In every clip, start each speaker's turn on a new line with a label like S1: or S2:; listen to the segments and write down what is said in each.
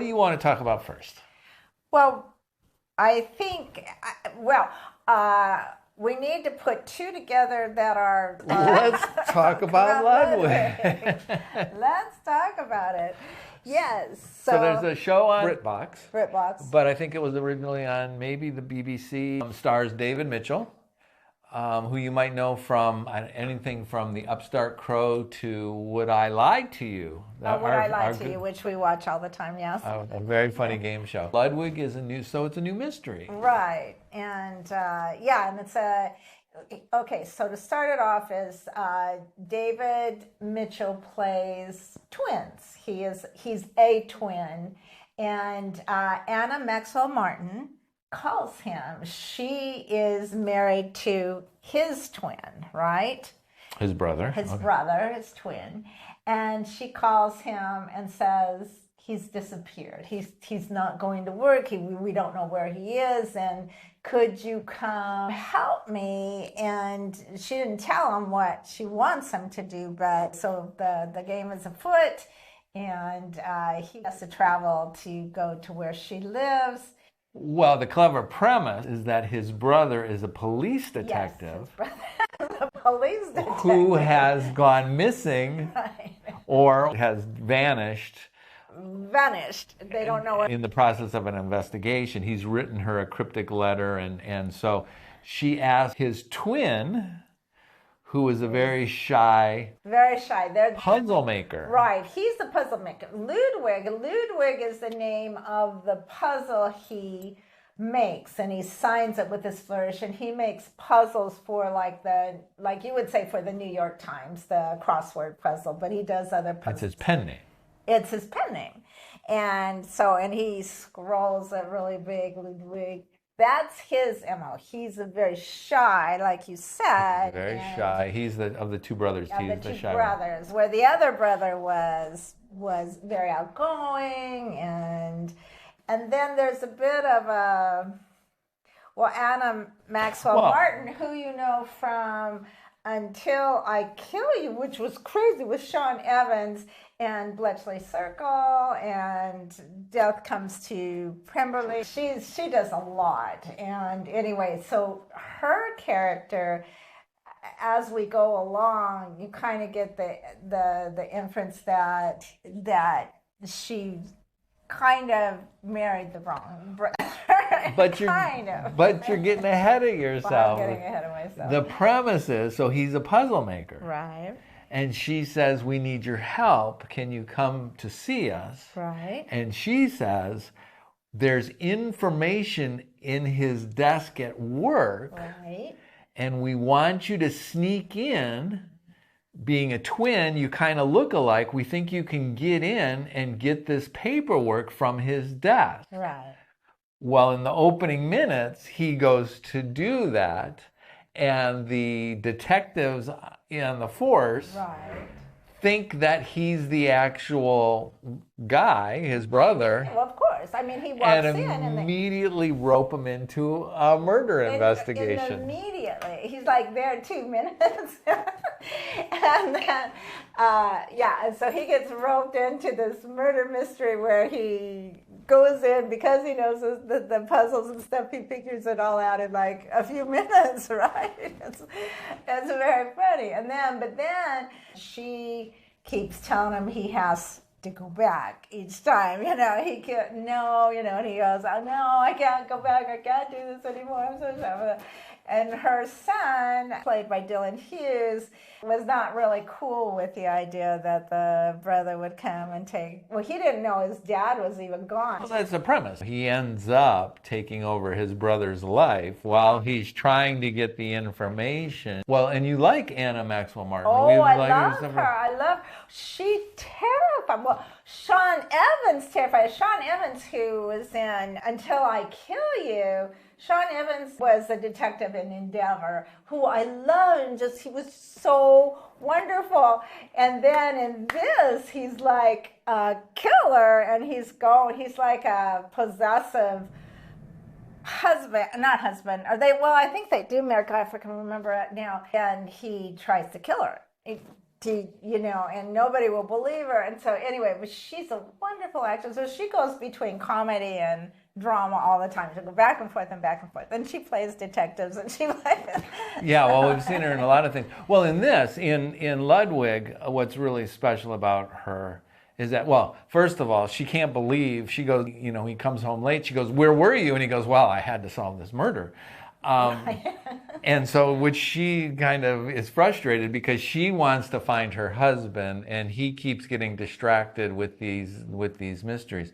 S1: do you want to talk about first?
S2: Well, I think, we need to put two together that are...
S1: Let's talk about Ludwig.
S2: Let's talk about it. Yes.
S1: So there's a show on BritBox.
S2: BritBox.
S1: But I think it was originally on maybe the BBC. Stars David Mitchell, who you might know from anything from The Upstart Crow to Would I Lie to You?
S2: Would I Lie to You, which we watch all the time, yes.
S1: A very funny game show. Ludwig is it's a new mystery.
S2: Right. And and it's okay, so to start it off is David Mitchell plays twins. He's a twin. And Anna Maxwell Martin calls him. She is married to his twin, right?
S1: His brother.
S2: His twin. And she calls him and says he's disappeared. He's not going to work. We don't know where he is. And could you come help me? And she didn't tell him what she wants him to do. But so the game is afoot. And he has to travel to go to where she lives.
S1: Well, the clever premise is that his brother is a police detective.
S2: Yes, his brother is a police detective.
S1: Who has gone missing
S2: Right.
S1: or has vanished.
S2: They don't know what.
S1: In the process of an investigation, he's written her a cryptic letter, and so she asked his twin, who is a very shy puzzle maker.
S2: Right, he's the puzzle maker. Ludwig is the name of the puzzle he makes, and he signs it with his flourish, and he makes puzzles for like you would say for the New York Times, the crossword puzzle, but he does other puzzles.
S1: It's his pen name.
S2: It's his pen name. And he scrolls it really big, Ludwig. That's his MO. He's a very shy, like you said.
S1: He's very shy. He's of the two brothers. He's the shy
S2: brothers, where the other brother was very outgoing, and then there's a bit of Anna Maxwell Martin, who you know from Until I Kill You, which was crazy with Sean Evans and Bletchley Circle, and Death Comes to Pemberley. She does a lot. And anyway, so her character, as we go along, you kind of get the inference that she kind of married the wrong brother.
S1: But you're getting ahead of yourself.
S2: I'm getting ahead of myself.
S1: The premise is, so he's a puzzle maker.
S2: Right.
S1: And she says, we need your help. Can you come to see us?
S2: Right.
S1: And she says, there's information in his desk at work.
S2: Right.
S1: And we want you to sneak in. Being a twin, you kind of look alike. We think you can get in and get this paperwork from his desk.
S2: Right.
S1: Well, in the opening minutes, he goes to do that. And the detectives in the force think that he's the actual guy, his brother.
S2: Well, of course. I mean, he walks in
S1: and immediately rope him into a murder investigation.
S2: Immediately. He's like there 2 minutes. And then, and so he gets roped into this murder mystery where he goes in because he knows the puzzles and stuff. He figures it all out in like a few minutes, right? It's very funny. But then she keeps telling him he has to go back each time. He can't. And he goes, "Oh no, I can't go back. I can't do this anymore. I'm so sorry." And her son, played by Dylan Hughes, was not really cool with the idea that the brother would come and take... Well, he didn't know his dad was even gone.
S1: Well, that's the premise. He ends up taking over his brother's life while he's trying to get the information. Well, and you like Anna Maxwell Martin.
S2: Oh, I love her. She terrified. Well, Sean Evans terrified. Sean Evans, who was in Until I Kill You... Sean Evans was a detective in Endeavor who I loved, and he was so wonderful. And then in this, he's like a killer, and he's like a possessive not husband. I think they do marry, if I can remember it now. And he tries to kill her. and nobody will believe her. And so anyway, but she's a wonderful actress. So she goes between comedy and drama all the time. She'll go back and forth and back and forth. And she plays detectives, and she
S1: Yeah, well, we've seen her in a lot of things. Well, in Ludwig, what's really special about her is that, well, first of all, she can't believe, she goes, he comes home late. She goes, "Where were you?" And he goes, "Well, I had to solve this murder." And so, which she kind of is frustrated because she wants to find her husband, and he keeps getting distracted with these mysteries.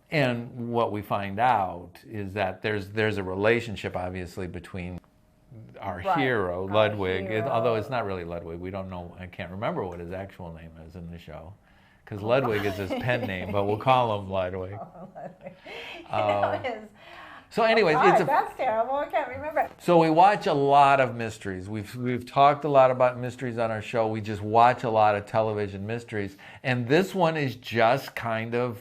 S1: And what we find out is that there's a relationship, obviously, between our hero, Ludwig, although it's not really Ludwig. We don't know, I can't remember what his actual name is in the show, because Ludwig is his pen name, but we'll call him Ludwig. So anyways,
S2: that's terrible. I can't remember.
S1: So we watch a lot of mysteries. We've talked a lot about mysteries on our show. We just watch a lot of television mysteries, and this one is just kind of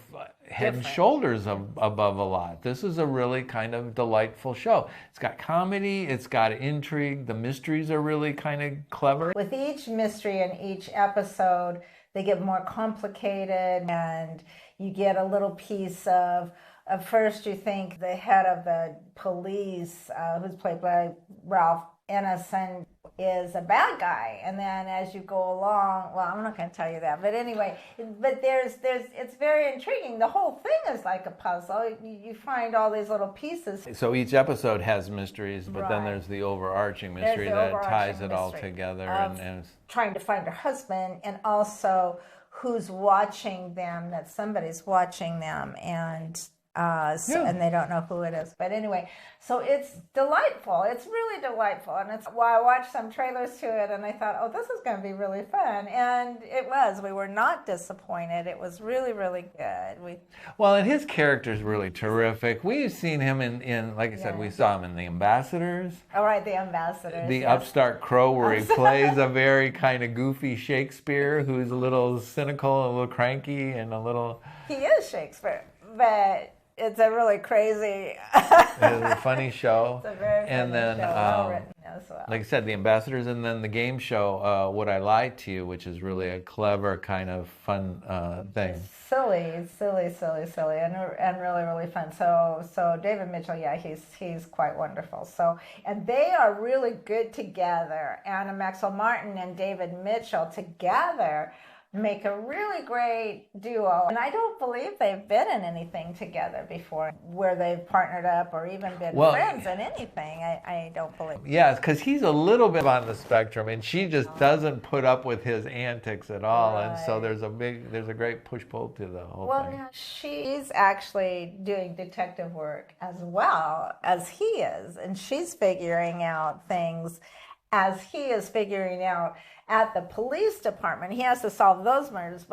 S1: head and shoulders above a lot. This is a really kind of delightful show. It's got comedy, it's got intrigue. The mysteries are really kind of clever.
S2: With each mystery in each episode, they get more complicated, and you get a little piece of. At first, you think the head of the police, who's played by Ralph Ineson, is a bad guy, and then as you go along, well, I'm not going to tell you that, but anyway, but it's very intriguing. The whole thing is like a puzzle. You find all these little pieces.
S1: So each episode has mysteries, but then there's the overarching mystery that ties it all together, and
S2: trying to find her husband, and also who's watching them. That somebody's watching them, and they don't know who it is. But anyway, so it's delightful. It's really delightful. And it's why I watched some trailers to it, and I thought, oh, this is going to be really fun. And it was. We were not disappointed. It was really, really good.
S1: And his character's really terrific. We've seen him in like I said, we saw him in The Ambassadors.
S2: Oh, right, The Ambassadors.
S1: The Upstart Crow, where he plays a very kind of goofy Shakespeare who's a little cynical, a little cranky, and a little...
S2: He is Shakespeare, but... It's a really crazy...
S1: It's a funny show.
S2: It's a very funny show, well written as well.
S1: Like I said, The Ambassadors, and then the game show, Would I Lie to You, which is really a clever kind of fun thing.
S2: Silly, and really, really fun. So David Mitchell, yeah, he's quite wonderful. So, and they are really good together. Anna Maxwell Martin and David Mitchell together make a really great duo. And I don't believe they've been in anything together before where they've partnered up or even been friends in anything. I don't believe.
S1: Yes, because he's a little bit on the spectrum, and she just doesn't put up with his antics at all. Right. And so there's a great push-pull to the whole thing.
S2: Well, now she's actually doing detective work as well as he is, and she's figuring out things as he is figuring out at the police department. He has to solve those murders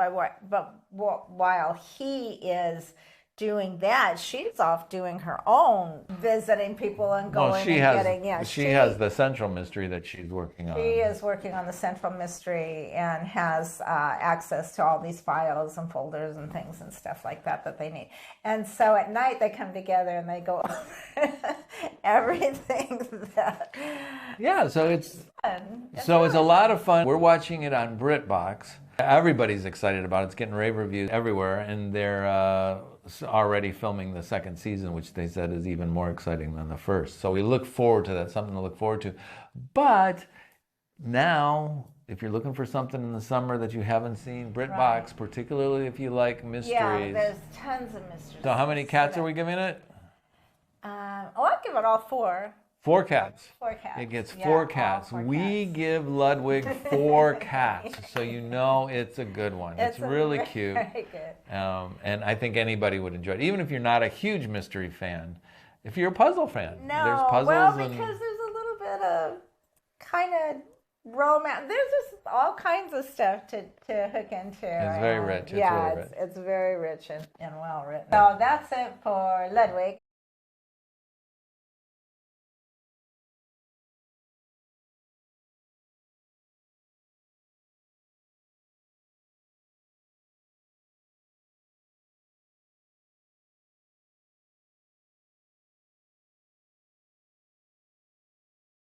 S2: while he is doing that, she's off doing her own visiting people and going
S1: she has the central mystery that she's working on.
S2: She is working on the central mystery and has access to all these files and folders and things and stuff like that they need. And so at night they come together and they go over everything that...
S1: Yeah, so it's
S2: fun.
S1: It's a lot of fun. We're watching it on BritBox. Everybody's excited about it. It's getting rave reviews everywhere, and they're already filming the second season, which they said is even more exciting than the first. So we look forward to that, something to look forward to. But now, if you're looking for something in the summer that you haven't seen, BritBox, particularly if you like mysteries.
S2: Yeah, there's tons of mysteries.
S1: So how many cats are we giving it?
S2: I'd give it all 4.
S1: 4 cats.
S2: 4 cats.
S1: It gets 4 cats. 4 we cats. Give Ludwig 4 cats, so you know it's a good one. It's really cute.
S2: Very good.
S1: And I think anybody would enjoy it, even if you're not a huge mystery fan. If you're a puzzle fan, there's puzzles.
S2: Because there's a little bit of kind of romance. There's just all kinds of stuff to hook into.
S1: It's very rich.
S2: It's really rich. It's very rich and well written. So that's it for Ludwig.